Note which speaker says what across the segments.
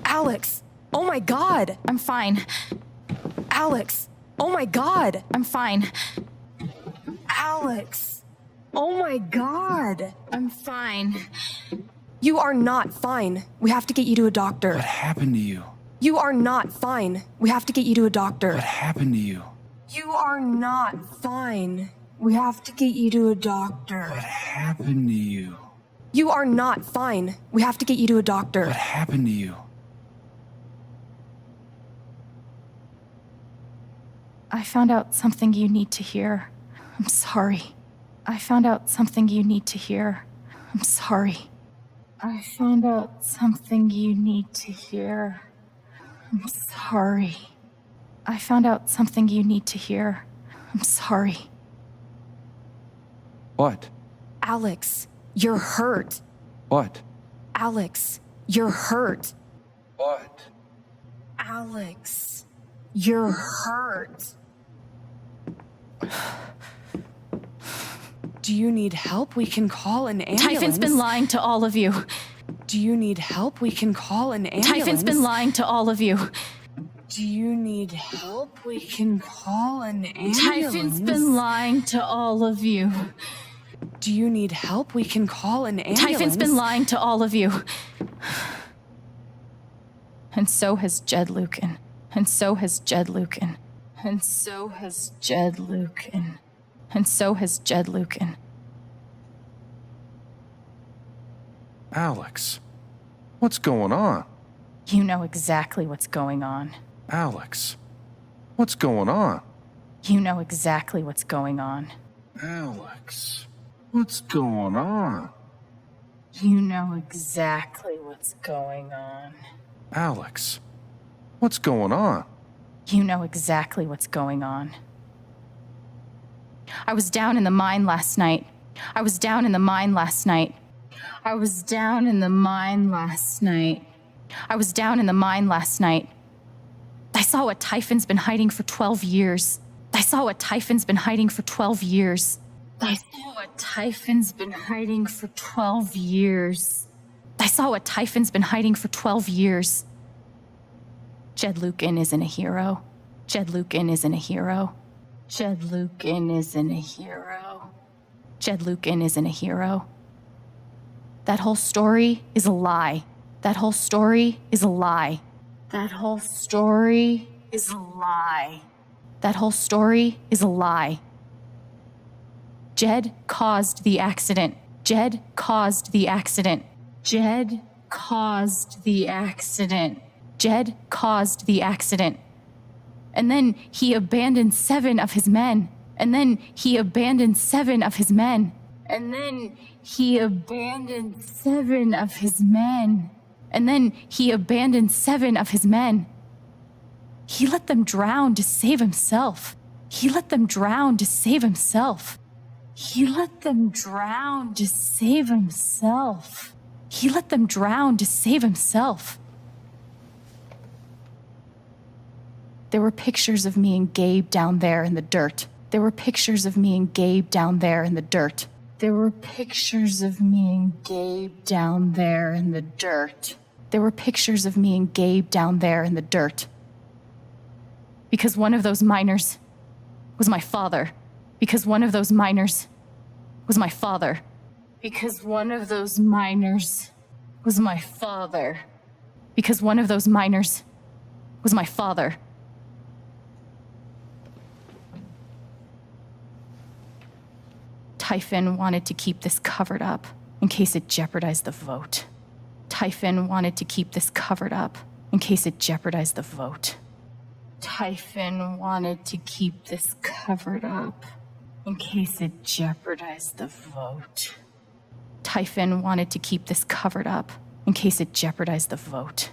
Speaker 1: Alex, oh my god.
Speaker 2: I'm fine.
Speaker 1: Alex, oh my god.
Speaker 2: I'm fine.
Speaker 1: Alex, oh my god.
Speaker 2: I'm fine.
Speaker 1: You are not fine. We have to get you to a doctor.
Speaker 3: What happened to you?
Speaker 1: You are not fine. We have to get you to a doctor.
Speaker 3: What happened to you?
Speaker 1: You are not fine. We have to get you to a doctor.
Speaker 3: What happened to you?
Speaker 1: You are not fine. We have to get you to a doctor.
Speaker 3: What happened to you?
Speaker 2: I found out something you need to hear. I'm sorry. I found out something you need to hear. I'm sorry. I found out something you need to hear. I'm sorry. I found out something you need to hear. I'm sorry.
Speaker 3: What?
Speaker 1: Alex, you're hurt.
Speaker 3: What?
Speaker 1: Alex, you're hurt.
Speaker 3: What?
Speaker 1: Alex, you're hurt. Do you need help? We can call an ambulance.
Speaker 2: Typhon's been lying to all of you.
Speaker 1: Do you need help? We can call an ambulance.
Speaker 2: Typhon's been lying to all of you.
Speaker 1: Do you need help? We can call an ambulance.
Speaker 2: Typhon's been lying to all of you.
Speaker 1: Do you need help? We can call an ambulance.
Speaker 2: Typhon's been lying to all of you. And so has Jed Lucan. And so has Jed Lucan. And so has Jed Lucan. And so has Jed Lucan.
Speaker 3: Alex, what's going on?
Speaker 2: You know exactly what's going on.
Speaker 3: Alex, what's going on?
Speaker 2: You know exactly what's going on.
Speaker 3: Alex, what's going on?
Speaker 2: You know exactly what's going on.
Speaker 3: Alex, what's going on?
Speaker 2: You know exactly what's going on. I was down in the mine last night. I was down in the mine last night. I was down in the mine last night. I was down in the mine last night. I saw what Typhon's been hiding for 12 years. I saw what Typhon's been hiding for 12 years. I saw what Typhon's been hiding for 12 years. I saw what Typhon's been hiding for 12 years. Jed Lucan isn't a hero. Jed Lucan isn't a hero. Jed Lucan isn't a hero. Jed Lucan isn't a hero. That whole story is a lie. That whole story is a lie. That whole story is a lie. That whole story is a lie. Jed caused the accident. Jed caused the accident. Jed caused the accident. Jed caused the accident. And then he abandoned 7 of his men. And then he abandoned 7 of his men. And then he abandoned 7 of his men. And then he abandoned 7 of his men. He let them drown to save himself. He let them drown to save himself. He let them drown to save himself. He let them drown to save himself. There were pictures of me and Gabe down there in the dirt. There were pictures of me and Gabe down there in the dirt. There were pictures of me and Gabe down there in the dirt. There were pictures of me and Gabe down there in the dirt. Because one of those miners was my father. Because one of those miners was my father. Because one of those miners was my father. Because one of those miners was my father. Typhon wanted to keep this covered up in case it jeopardized the vote. Typhon wanted to keep this covered up in case it jeopardized the vote. Typhon wanted to keep this covered up in case it jeopardized the vote. Typhon wanted to keep this covered up in case it jeopardized the vote.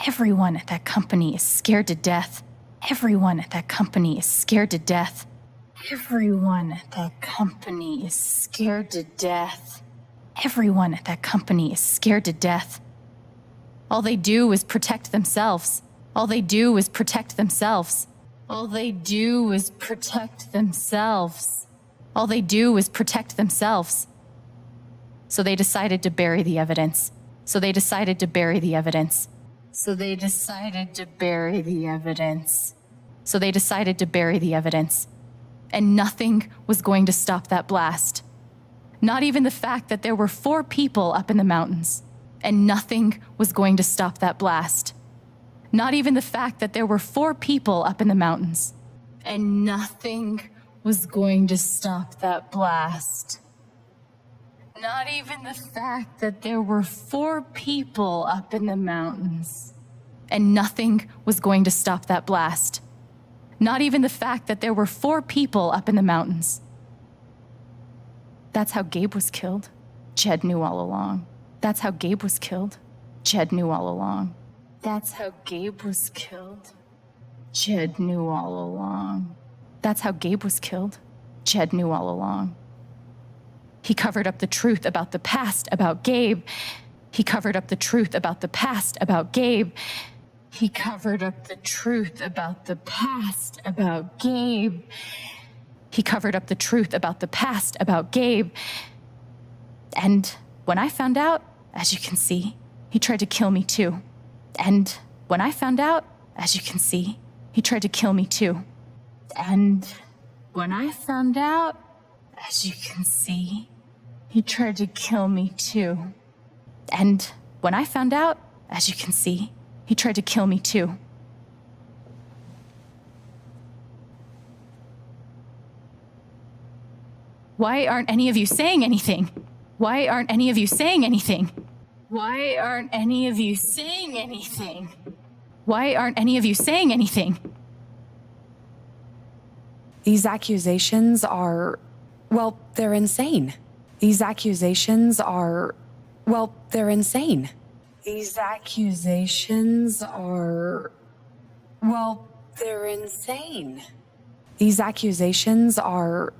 Speaker 2: Everyone at that company is scared to death. Everyone at that company is scared to death. Everyone at that company is scared to death. Everyone at that company is scared to death. All they do is protect themselves. All they do is protect themselves. All they do is protect themselves. All they do is protect themselves. So they decided to bury the evidence. So they decided to bury the evidence. So they decided to bury the evidence. So they decided to bury the evidence. And nothing was going to stop that blast. Not even the fact that there were 4 people up in the mountains. And nothing was going to stop that blast. Not even the fact that there were 4 people up in the mountains. And nothing was going to stop that blast. Not even the fact that there were 4 people up in the mountains. And nothing was going to stop that blast. Not even the fact that there were 4 people up in the mountains. That's how Gabe was killed. Jed knew all along. That's how Gabe was killed. Jed knew all along. That's how Gabe was killed. Jed knew all along. That's how Gabe was killed. Jed knew all along. He covered up the truth about the past about Gabe. He covered up the truth about the past about Gabe. He covered up the truth about the past about Gabe. He covered up the truth about the past about Gabe. And when I found out, as you can see, he tried to kill me too. And when I found out, as you can see, he tried to kill me too. And when I found out, as you can see, he tried to kill me too. And when I found out, as you can see, he tried to kill me too. Why aren't any of you saying anything? Why aren't any of you saying anything? Why aren't any of you saying anything? Why aren't any of you saying anything?
Speaker 4: These accusations are, well, they're insane. These accusations are, well, they're insane. These accusations are, well, they're insane. These accusations are,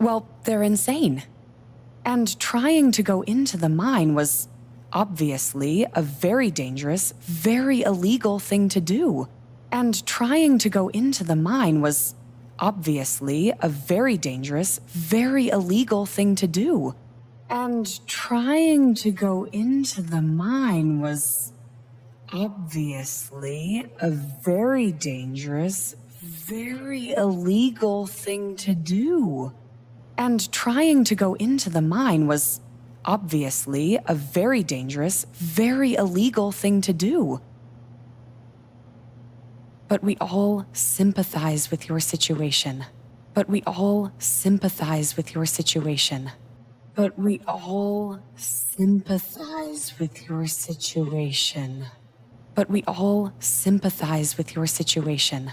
Speaker 4: well, they're insane. And trying to go into the mine was obviously a very dangerous, very illegal thing to do. And trying to go into the mine was obviously a very dangerous, very illegal thing to do. And trying to go into the mine was obviously a very dangerous, very illegal thing to do. And trying to go into the mine was obviously a very dangerous, very illegal thing to do. But we all sympathize with your situation. But we all sympathize with your situation. But we all sympathize with your situation. But we all sympathize with your situation.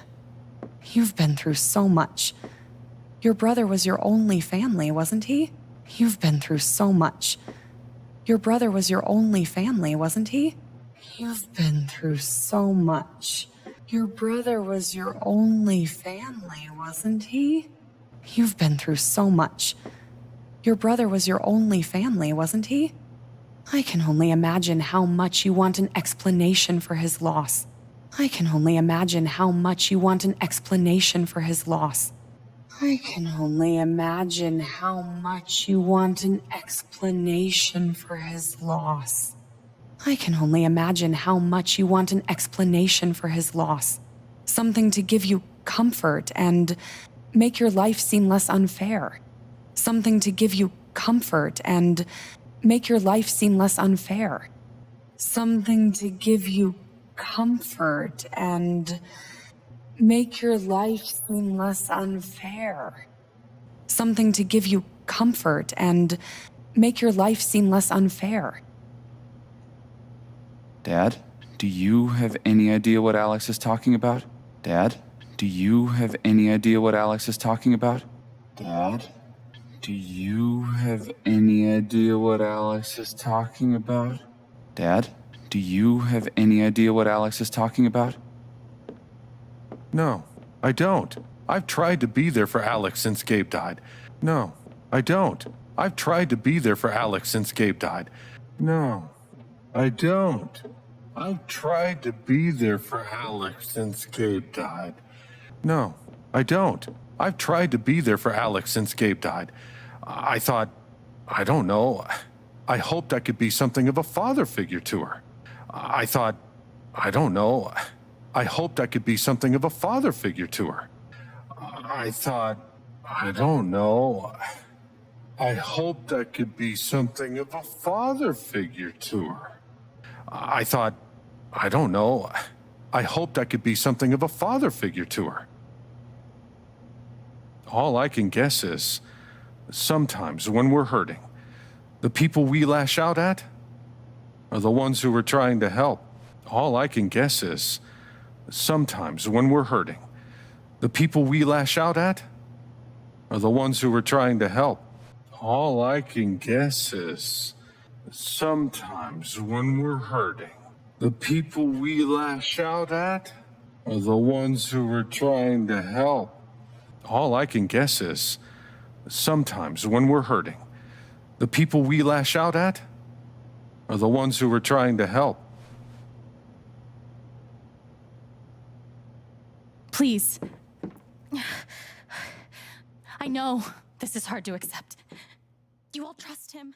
Speaker 4: You've been through so much. Your brother was your only family, wasn't he? You've been through so much. Your brother was your only family, wasn't he? You've been through so much. Your brother was your only family, wasn't he? You've been through so much. Your brother was your only family, wasn't he? I can only imagine how much you want an explanation for his loss. I can only imagine how much you want an explanation for his loss. I can only imagine how much you want an explanation for his loss. I can only imagine how much you want an explanation for his loss. Something to give you comfort and make your life seem less unfair. Something to give you comfort and make your life seem less unfair. Something to give you comfort and make your life seem less unfair. Something to give you comfort and make your life seem less unfair.
Speaker 5: Dad, do you have any idea what Alex is talking about? Dad, do you have any idea what Alex is talking about? Dad, do you have any idea what Alex is talking about? Dad, do you have any idea what Alex is talking about?
Speaker 3: No, I don't. I've tried to be there for Alex since Gabe died. No, I don't. I've tried to be there for Alex since Gabe died. No, I don't. I've tried to be there for Alex since Gabe died. No, I don't. I've tried to be there for Alex since Gabe died. I thought, I don't know, I hoped I could be something of a father figure to her. I thought, I don't know. I hoped I could be something of a father figure to her. I thought, I don't know. I hoped I could be something of a father figure to her. I thought, I don't know. I hoped I could be something of a father figure to her. All I can guess is, sometimes when we're hurting, the people we lash out at are the ones who we're trying to help. All I can guess is, sometimes when we're hurting, the people we lash out at are the ones who we're trying to help. All I can guess is, sometimes when we're hurting, the people we lash out at are the ones who we're trying to help. All I can guess is, sometimes when we're hurting, the people we lash out at are the ones who we're trying to help.
Speaker 2: Please. I know this is hard to accept. You all trust him.